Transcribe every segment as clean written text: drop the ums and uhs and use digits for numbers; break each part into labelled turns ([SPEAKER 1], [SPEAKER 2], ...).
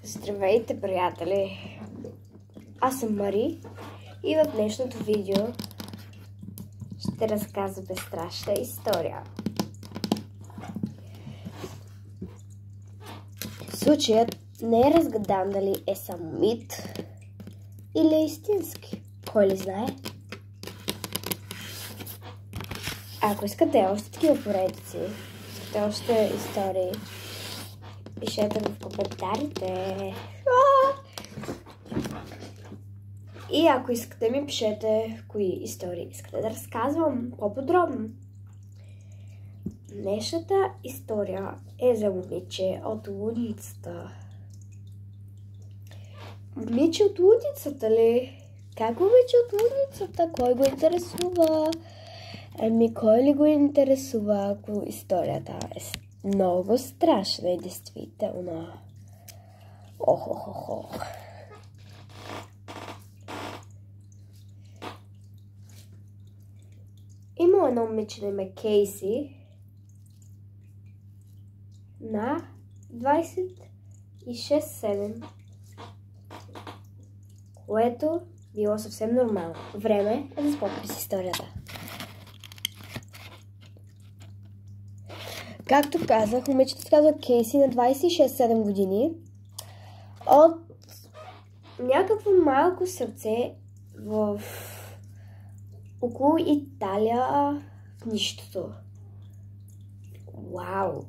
[SPEAKER 1] Здравейте, приятели! Аз съм Мари и в днешното видео ще разказвам безстрашна история. Случаят не е разгадан дали е само мит или е истински. Кой ли знае? Ако искате още такива поредици, искате още истории, пишете в коментарите. И ако искате ми пишете кои истории искате да разказвам по-подробно. Днешната история е за момиче от лудницата. Момиче от лудницата ли? Как момиче от лудницата? Кой го интересува? Кой ли го интересува, ако историята е много страшна и действителна? Охо-хо-хо. Има едно момиче на име Кейси на 26-7, което било съвсем нормално. Време е да спомним с историята. Както казах, момичето се казва Кейси на 26-7 години от някакво малко сърце в около Италия в нищото. Вау!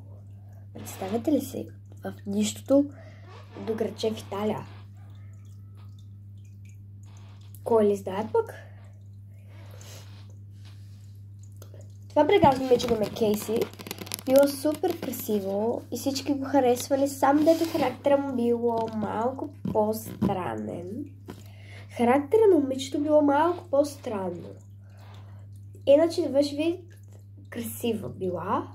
[SPEAKER 1] Представете ли си в нищото до градче в Италия? Кой ли знае пък? Това прекрасно момиче на Кейси било супер красиво и всички го харесвали, само дето характера му било малко по-странен. Характера на момичето било малко по-странно. Иначе да въж вид красива била.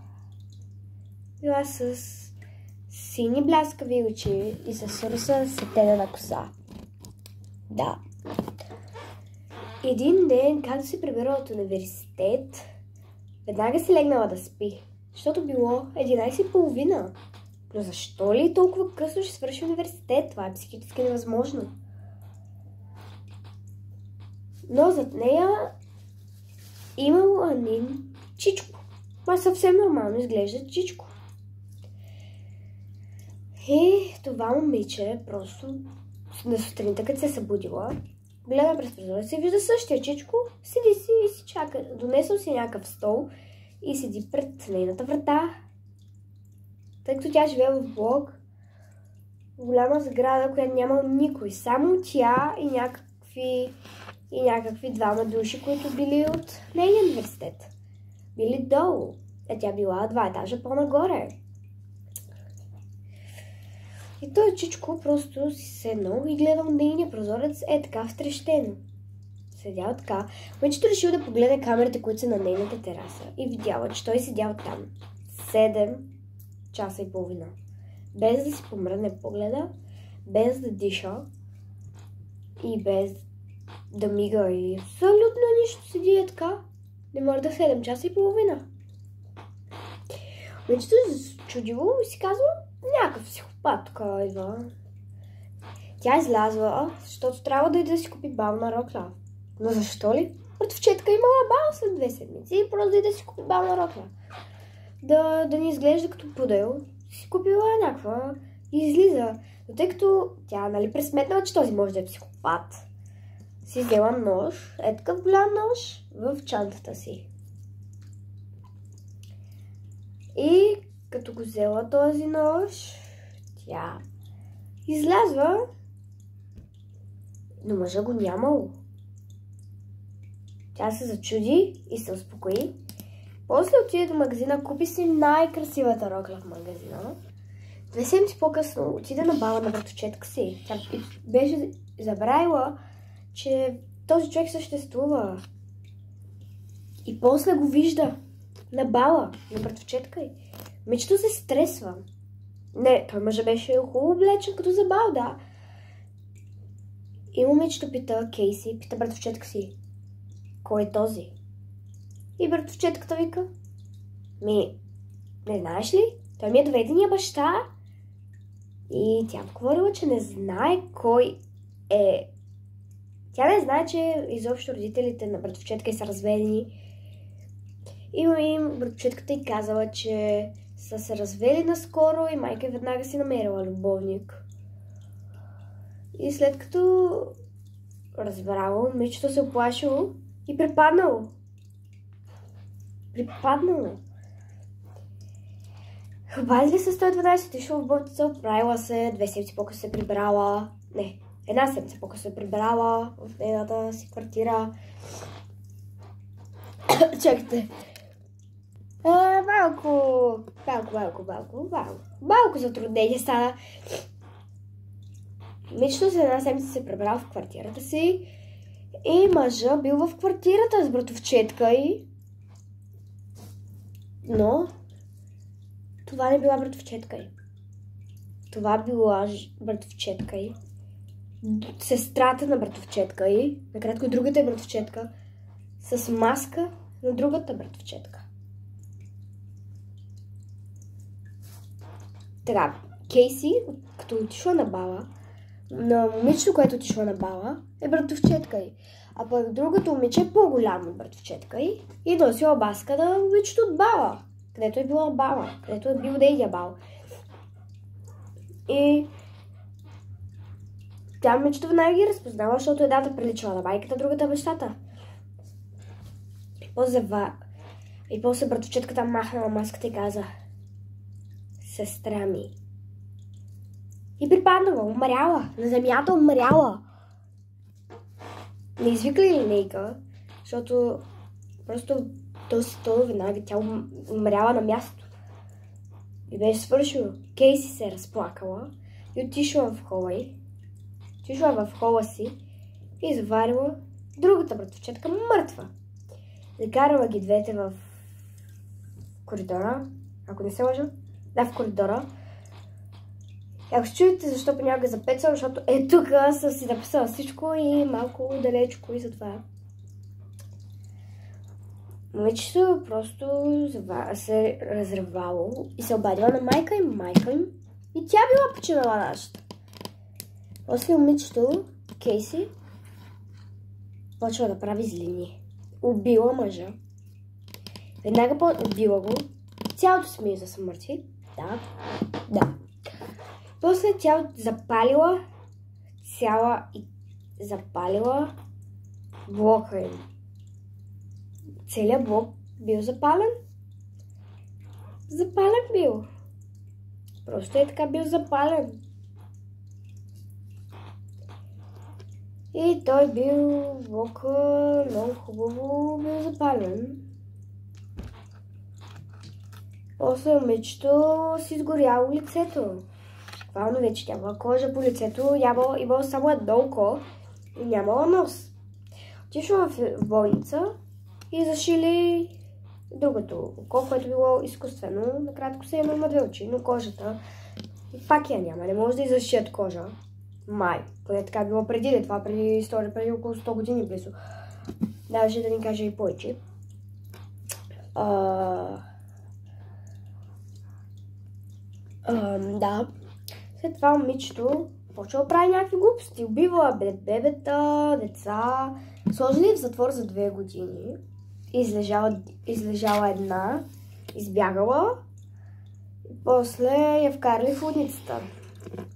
[SPEAKER 1] Била с сини бляскави очи и с руса сетена коса. Да. Един ден, както се прибира от университет, веднага си легнала да спи, защото било 11:30. Но защо ли толкова късно ще свърши университет? Това е психически невъзможно. Но зад нея имало един чичко. Това съвсем нормално изглежда чичко. И това момиче просто на сутринта, като се събудила, гледа през прозореца и вижда същия чичко, седи си и си чака. Донесъл си някакъв стол и седи пред нейната врата. Тъй като тя живее в блок, в голяма сграда, която няма никой. Само тя и някакви двама души, които били от нейния университет. Били долу. Тя била 2 етажа по-нагоре. И той чичко просто си седнал и гледал нейния прозорец така втрещено. Седял така. Момичето решил да погледа камерите, които са на нейната тераса. И видяла, че той седял там 7 часа и половина. Без да си помръдне погледа, без да диша и без да мига или абсолютно нищо, седи така. Не може да 7 часа и половина. Момичето се чудило и си казва, някакъв психопат така идва. Тя излязла, защото трябва да иде да си купи бална рокля. Но защо ли? Братовчетка имала бал след 2 седмици и просто да иде да си купи бална рокля. Да ни изглежда като пудел, си купила някаква и излиза. Но тъй като тя, пресметнала, че този може да е психопат, си взела нож, такъв голям нож, в чантата си. И като го взела този нож, тя излязва, но мъжа го нямало. Тя се зачуди и се успокои. После отиде до магазина, купи си най-красивата рокля в магазина. 2 седмици по-късно отиде на бала на братовчетка си. Тя беше забравила, че този човек съществува. И после го вижда на бала на братовчетка й. Момичето се стресва. Не, той мъжа беше хубаво облечен като за бал, да. И момичето пита Кейси, пита братовчетка си, кой е този? И братовчетката вика, не знаеш ли? Той ми е доведения баща. И тя отговорила, че не знае кой е. Тя не знае, че изобщо родителите на братовчетка са разведени. И братовчетката й казала, че са се развели наскоро и майка веднага си намерила любовник. И след като разбрало, момичето се оплашило и припаднало. Обадили се 112, отишла в болница, оправила се, 2 седмици по-късно се прибрала. Не, 1 седмица по-късно се прибрала в едната си квартира. Чакайте. Малко затруднение стана. Момичето за 1 седмица се прибрала в квартирата си и мъжа бил в квартирата с братовчетка й. Но това не била братовчетка й. Това била братовчетка й. Сестрата на братовчетка й. Накратко другата е братовчетка. С маска на другата братовчетка. Така, Кейси, като отишла на бала, на момичето, което отишла на бала, е братовчетка й. А пък другото момиче е по-голямо братовчетка й и носила маска на момичето от бала, където е била бала, където е бил нейния бал. И тя момичето веднага ги разпознала, защото едната приличала на майката, другата бащата. И после братовчетката махнала маската и каза: сестра ми. И припаднала, умряла. На земята умряла. Не извикали линейка, защото просто то веднага тя умряла на място. И беше свършило. Кейси се е разплакала и отишла в хола й. Отишла в хола си и заварила другата братовчетка мъртва. Закарала ги двете в коридора, ако не се лъжа. Да, в коридора. Ако се чуете защо понякога запецам, защото тук съм си написала всичко и малко далечко и затова. Момичето просто се разревало и се обадила на майка им. И тя била починала нашата. После момичето, Кейси, почва да прави злини. Убила мъжа. Веднага убила го. Цялото семейство са мъртви. Да. После тя запалила блока им. Целият блок бил запален. Запален бил. Просто е така бил запален. И той бил блока много хубаво бил запален. После момичето си изгоряло лицето. Буквално вече нямала кожа по лицето, имала само едно око и нямала нос. Отишла в болница и зашили другото око, което било изкуствено. Накратко се има на 2 очи, но кожата пак я няма. Не може да иззашият кожа. Май. Поне така било преди, това преди около 100 години близо. Даже да ни кажа и повече. Да. След това момичето почва да прави някакви глупости. Убива бебета, деца. Сложили в затвор за 2 години. Излежала една. Избягала. И после я вкарали в лудницата.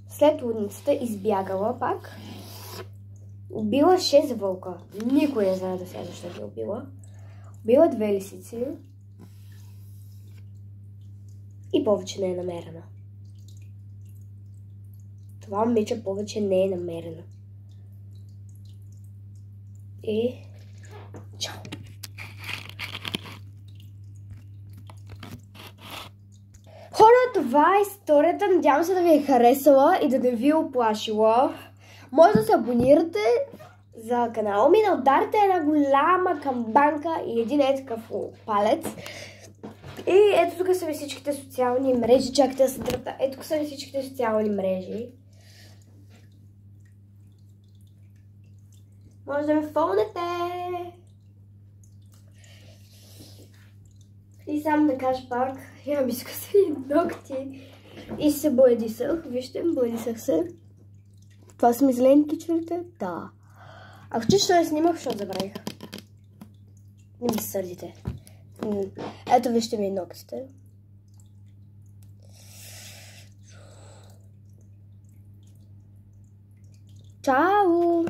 [SPEAKER 1] След лудницата избягала пак. Убила 6 вълка. Никой не знае да сега защо ги убила. Убила 2 лисици. И повече не е намерена. Това момиче повече не е намерено. И чао! Хора, това е историята. Надявам се да ви е харесала и да не ви е оплашила. Може да се абонирате за канала ми, да ударите една голяма камбанка и един такъв палец. И ето тук са ви всичките социални мрежи. Чакайте да се дръпна. Ето тук са ви всичките социални мрежи. Може да ме фолнете. И само да кажа пак, имам изкусени ногти. И се боядисах. Вижте, боядисах се. Това са ми зелени кичурите? Да. Ако че ще я снимах, защото забравих. Не ми се сърдите. Ето вижте ми ногтите. Чао!